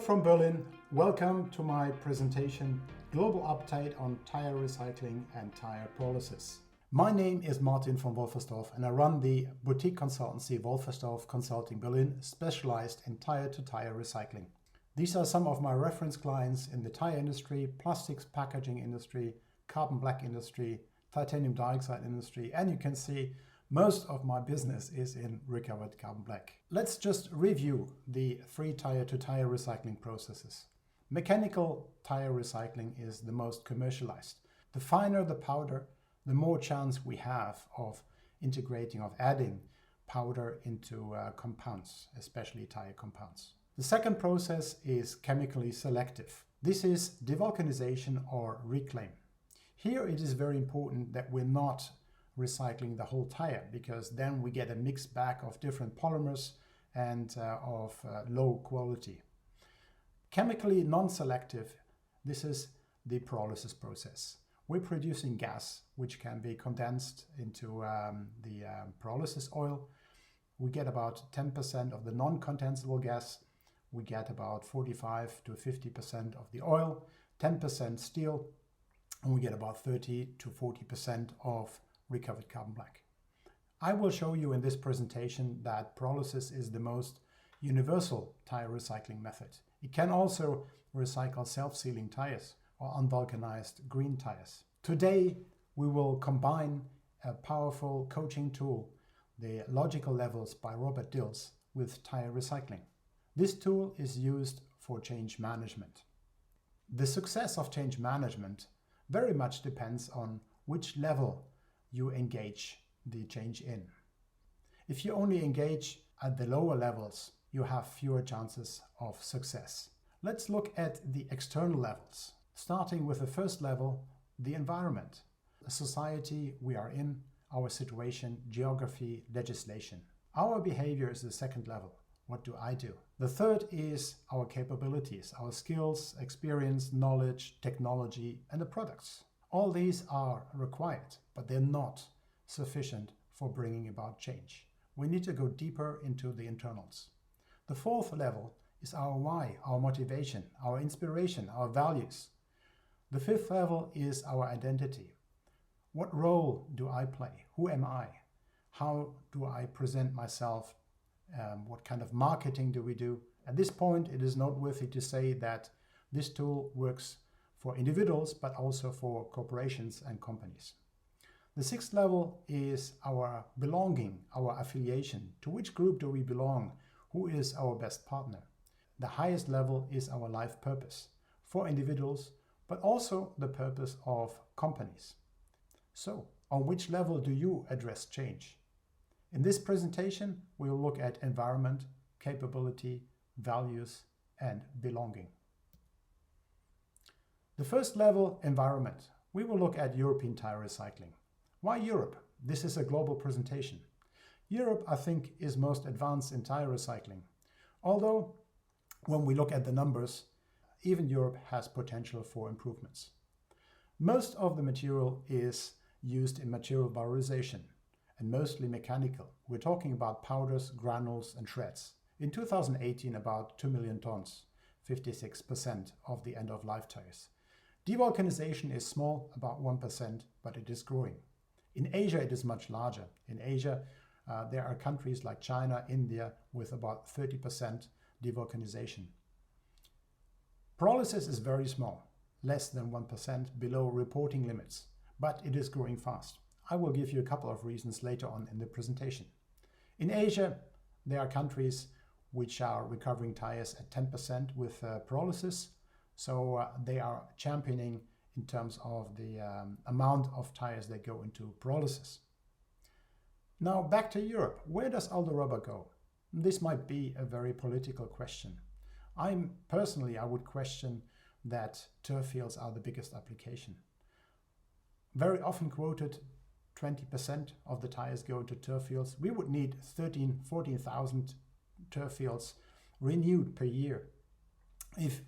from Berlin, welcome to my presentation Global Update on Tire Recycling and Tire Pyrolysis. My name is Martin von Wolferstorff and I run the boutique consultancy Wolferstorff Consulting Berlin, specialized in tire-to-tire recycling. These are some of my reference clients in the tire industry, plastics packaging industry, carbon black industry, titanium dioxide industry, and you can see most of my business is in recovered carbon black. Let's just review the three tire-to-tire recycling processes. Mechanical tire recycling is the most commercialized. The finer the powder, the more chance we have of integrating, of adding powder into compounds, especially tire compounds. The second process is chemically selective. This is devulcanization or reclaim. Here it is very important that we're not recycling the whole tire, because then we get a mixed bag of different polymers and of low quality. Chemically non-selective, this is the pyrolysis process. We're producing gas which can be condensed into the pyrolysis oil. We get about 10% of the non-condensable gas. We get about 45 to 50% of the oil, 10% steel, and we get about 30 to 40% of recovered carbon black. I will show you in this presentation that pyrolysis is the most universal tire recycling method. It can also recycle self-sealing tires or unvulcanized green tires. Today we will combine a powerful coaching tool, the Logical Levels by Robert Dills, with tire recycling. This tool is used for change management. The success of change management very much depends on which level you engage the change in. If you only engage at the lower levels, you have fewer chances of success. Let's look at the external levels, starting with the first level, the environment, the society we are in, our situation, geography, legislation. Our behavior is the second level. What do I do? The third is our capabilities, our skills, experience, knowledge, technology, and the products. All these are required, but they're not sufficient for bringing about change. We need to go deeper into the internals. The fourth level is our why, our motivation, our inspiration, our values. The fifth level is our identity. What role do I play? Who am I? How do I present myself? What kind of marketing do we do? At this point, it is noteworthy to say that this tool works for individuals, but also for corporations and companies. The sixth level is our belonging, our affiliation. To which group do we belong? Who is our best partner? The highest level is our life purpose for individuals, but also the purpose of companies. So, on which level do you address change? In this presentation, we will look at environment, capability, values, and belonging. The first level, environment. We will look at European tire recycling. Why Europe? This is a global presentation. Europe, I think, is most advanced in tire recycling. Although, when we look at the numbers, even Europe has potential for improvements. Most of the material is used in material valorization and mostly mechanical. We're talking about powders, granules, and shreds. In 2018, about 2 million tons, 56% of the end-of-life tires. Devulcanization is small, about 1%, but it is growing. In Asia, it is much larger. In Asia, there are countries like China, India, with about 30% devulcanization. Pyrolysis is very small, less than 1%, below reporting limits, but it is growing fast. I will give you a couple of reasons later on in the presentation. In Asia, there are countries which are recovering tires at 10% with pyrolysis. So they are championing in terms of the amount of tires that go into pyrolysis. Now back to Europe. Where does all the rubber go? This might be a very political question. I would question that turf fields are the biggest application. Very often quoted, 20% of the tires go into turf fields. We would need 14,000 turf fields renewed per year. If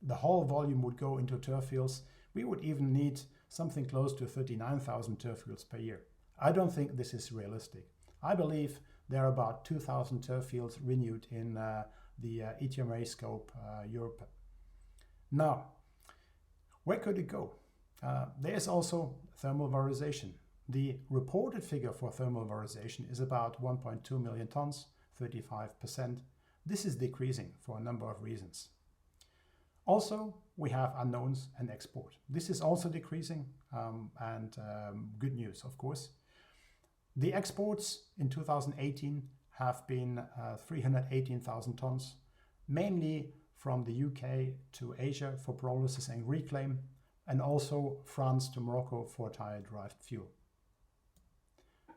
the whole volume would go into turf fields, we would even need something close to 39,000 turf fields per year. I don't think this is realistic. I believe there are about 2,000 turf fields renewed in the ETMA scope Europe. Now, where could it go? There's also thermal valorization. The reported figure for thermal valorization is about 1.2 million tons, 35%. This is decreasing for a number of reasons. Also, we have unknowns and export. This is also decreasing, and good news, of course. The exports in 2018 have been 318,000 tons, mainly from the UK to Asia for pyrolysis and reclaim, and also France to Morocco for tire-derived fuel.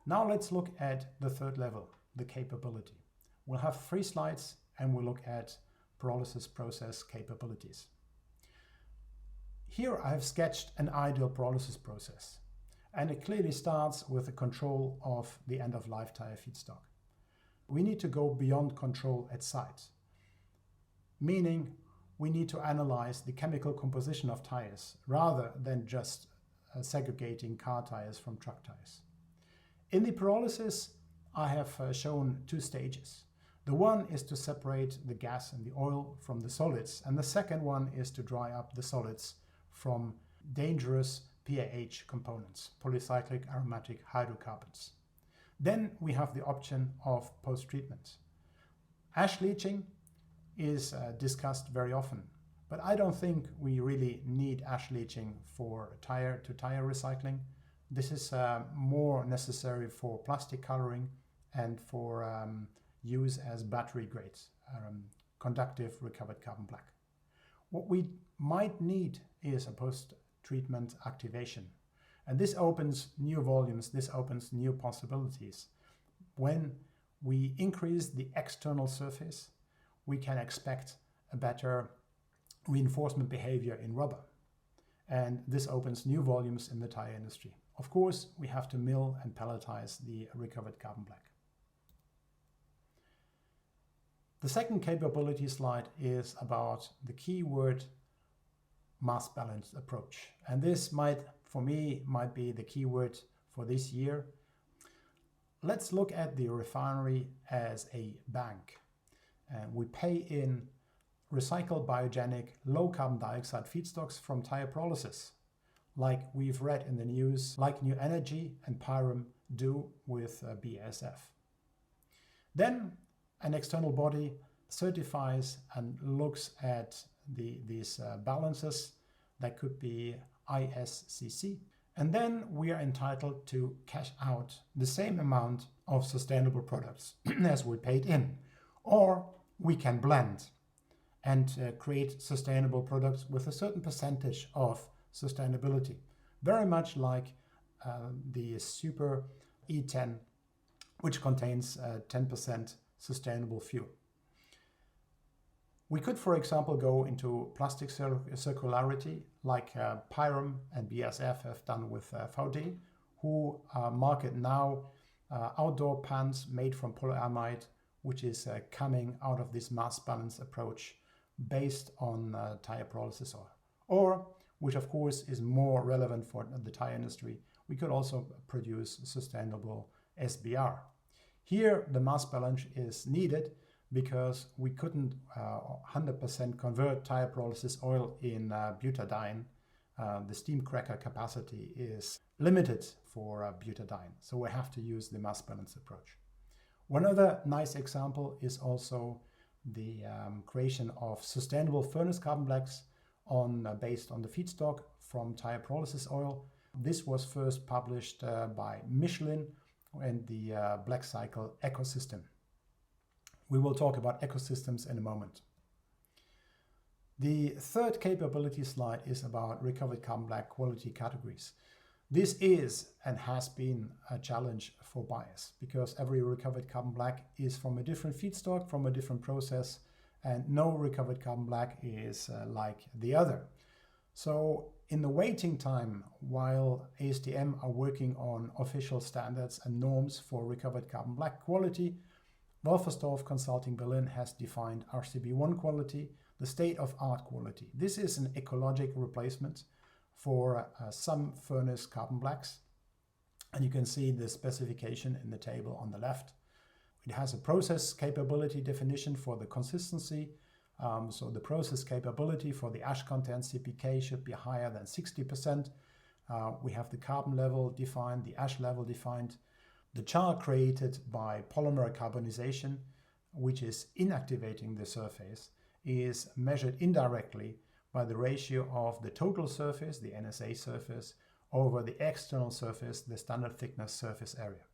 Now let's look at the third level, the capability. We'll have 3 slides and we'll look at pyrolysis process capabilities. Here I have sketched an ideal pyrolysis process, and it clearly starts with the control of the end-of-life tire feedstock. We need to go beyond control at site, meaning we need to analyze the chemical composition of tires rather than just segregating car tires from truck tires. In the pyrolysis, I have shown 2 stages. The one is to separate the gas and the oil from the solids, and the second one is to dry up the solids from dangerous PAH components, polycyclic aromatic hydrocarbons. Then we have the option of post-treatment. Ash leaching is discussed very often, but I don't think we really need ash leaching for tire-to-tire recycling. This is more necessary for plastic coloring and for use as battery grade, conductive recovered carbon black. What we might need is a post-treatment activation. And this opens new volumes, this opens new possibilities. When we increase the external surface, we can expect a better reinforcement behavior in rubber. And this opens new volumes in the tire industry. Of course, we have to mill and pelletize the recovered carbon black. The second capability slide is about the keyword mass balance approach. And this might be the keyword for this year. Let's look at the refinery as a bank. And we pay in recycled biogenic low carbon dioxide feedstocks from tire pyrolysis, like we've read in the news, like New Energy and Pyrum do with BASF. Then an external body certifies and looks at these balances. That could be ISCC. And then we are entitled to cash out the same amount of sustainable products as we paid in. Or we can blend and create sustainable products with a certain percentage of sustainability. Very much like the Super E10, which contains 10% sustainable fuel. We could, for example, go into plastic circularity like Pyrum and BASF have done with VD, who market now outdoor pants made from polyamide, which is coming out of this mass balance approach based on tire pyrolysis oil. Or, which of course is more relevant for the tire industry, we could also produce sustainable SBR. Here the mass balance is needed because we couldn't 100% convert tire pyrolysis oil in butadiene. The steam cracker capacity is limited for butadiene, so we have to use the mass balance approach. One other nice example is also the creation of sustainable furnace carbon blacks based on the feedstock from tire pyrolysis oil. This was first published by Michelin and the Black Cycle ecosystem. We will talk about ecosystems in a moment. The third capability slide is about recovered carbon black quality categories. This is and has been a challenge for buyers because every recovered carbon black is from a different feedstock, from a different process, and no recovered carbon black is like the other. So in the waiting time, while ASTM are working on official standards and norms for recovered carbon black quality, Wolferstorf Consulting Berlin has defined RCB1 quality, the state-of-art quality. This is an ecologic replacement for some furnace carbon blacks. And you can see the specification in the table on the left. It has a process capability definition for the consistency. So the process capability for the ash content CPK should be higher than 60%. We have the carbon level defined, the ash level defined. The char created by polymer carbonization, which is inactivating the surface, is measured indirectly by the ratio of the total surface, the NSA surface, over the external surface, the standard thickness surface area.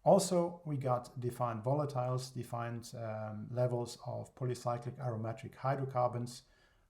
Also, we got defined volatiles, defined levels of polycyclic aromatic hydrocarbons,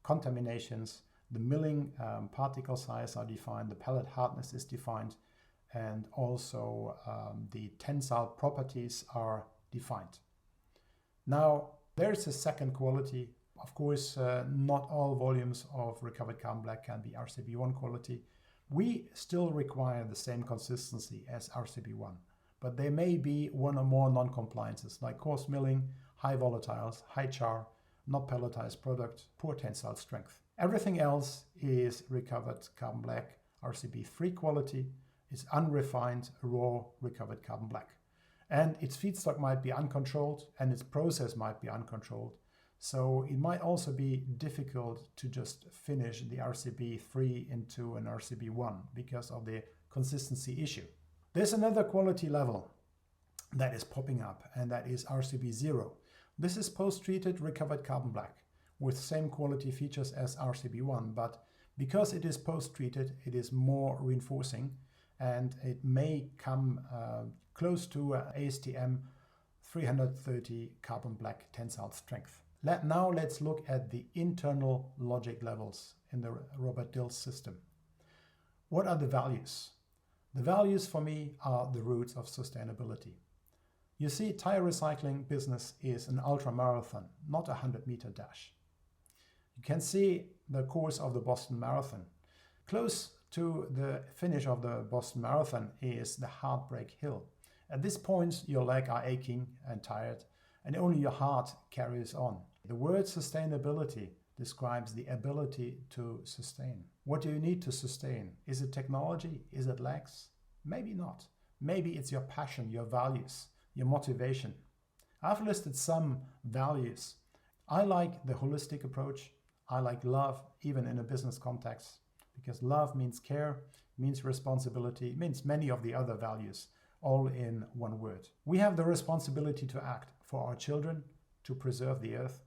contaminations, the milling particle size are defined, the pellet hardness is defined, and also the tensile properties are defined. Now, there's a second quality. Of course, not all volumes of recovered carbon black can be RCB1 quality. We still require the same consistency as RCB1, but there may be one or more non-compliances like coarse milling, high volatiles, high char, not pelletized product, poor tensile strength. Everything else is recovered carbon black, RCB3 quality. It's unrefined, raw, recovered carbon black. And its feedstock might be uncontrolled and its process might be uncontrolled. So it might also be difficult to just finish the RCB3 into an RCB1 because of the consistency issue. There's another quality level that is popping up, and that is RCB0. This is post-treated recovered carbon black with same quality features as RCB1, but because it is post-treated, it is more reinforcing, and it may come close to ASTM 330 carbon black tensile strength. Now let's look at the internal logic levels in the Robert Dills system. What are the values? The values for me are the roots of sustainability. You see, tire recycling business is an ultra marathon, not a 100-meter dash. You can see the course of the Boston Marathon. Close to the finish of the Boston Marathon is the Heartbreak Hill. At this point, your legs are aching and tired, and only your heart carries on. The word sustainability describes the ability to sustain. What do you need to sustain? Is it technology? Is it legs? Maybe not. Maybe it's your passion, your values, your motivation. I've listed some values. I like the holistic approach. I like love, even in a business context, because love means care, means responsibility, means many of the other values, all in one word. We have the responsibility to act for our children, to preserve the earth.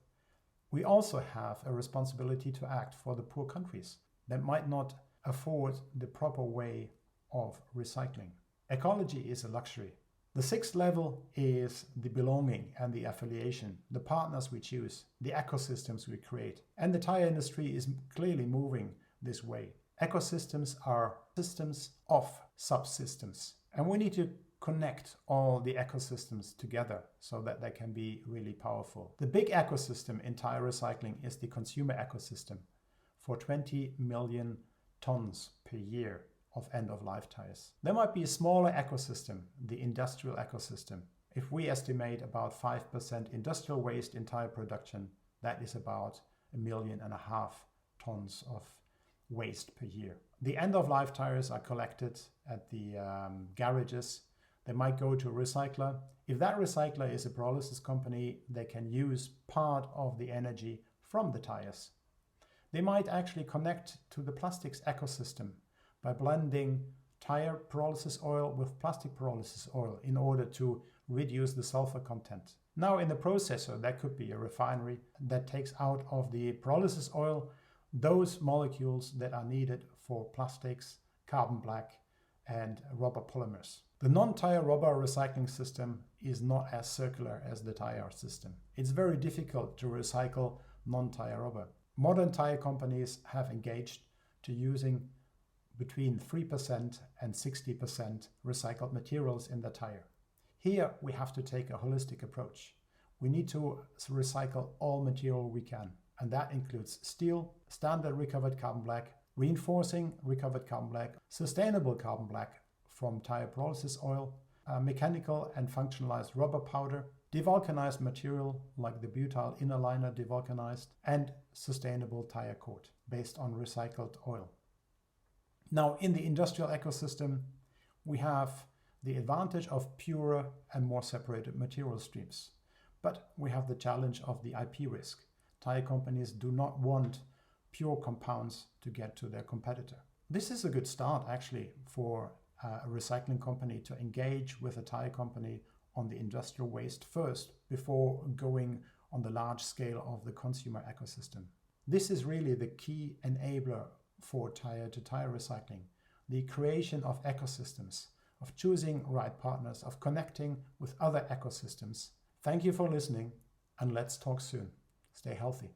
We also have a responsibility to act for the poor countries that might not afford the proper way of recycling. Ecology is a luxury. The sixth level is the belonging and the affiliation, the partners we choose, the ecosystems we create. And the tire industry is clearly moving this way. Ecosystems are systems of subsystems. And we need to connect all the ecosystems together so that they can be really powerful. The big ecosystem in tire recycling is the consumer ecosystem for 20 million tons per year of end-of-life tires. There might be a smaller ecosystem, the industrial ecosystem. If we estimate about 5% industrial waste in tire production, that is about 1.5 million tons of waste per year. The end-of-life tires are collected at the garages. They might go to a recycler. If that recycler is a pyrolysis company, they can use part of the energy from the tires. They might actually connect to the plastics ecosystem by blending tire pyrolysis oil with plastic pyrolysis oil in order to reduce the sulfur content. Now in the processor, that could be a refinery that takes out of the pyrolysis oil those molecules that are needed for plastics, carbon black, and rubber polymers. The non-tire rubber recycling system is not as circular as the tire system. It's very difficult to recycle non-tire rubber. Modern tire companies have engaged to using between 3% and 60% recycled materials in the tire. Here we have to take a holistic approach. We need to recycle all material we can, and that includes steel, standard recovered carbon black, reinforcing recovered carbon black, sustainable carbon black from tire pyrolysis oil, mechanical and functionalized rubber powder, devulcanized material like the butyl inner liner devulcanized, and sustainable tire coat based on recycled oil. Now in the industrial ecosystem, we have the advantage of purer and more separated material streams. But we have the challenge of the IP risk. Tire companies do not want pure compounds to get to their competitor. This is a good start actually for a recycling company to engage with a tire company on the industrial waste first before going on the large scale of the consumer ecosystem. This is really the key enabler for tire-to-tire recycling, the creation of ecosystems, of choosing right partners, of connecting with other ecosystems. Thank you for listening, and let's talk soon. Stay healthy.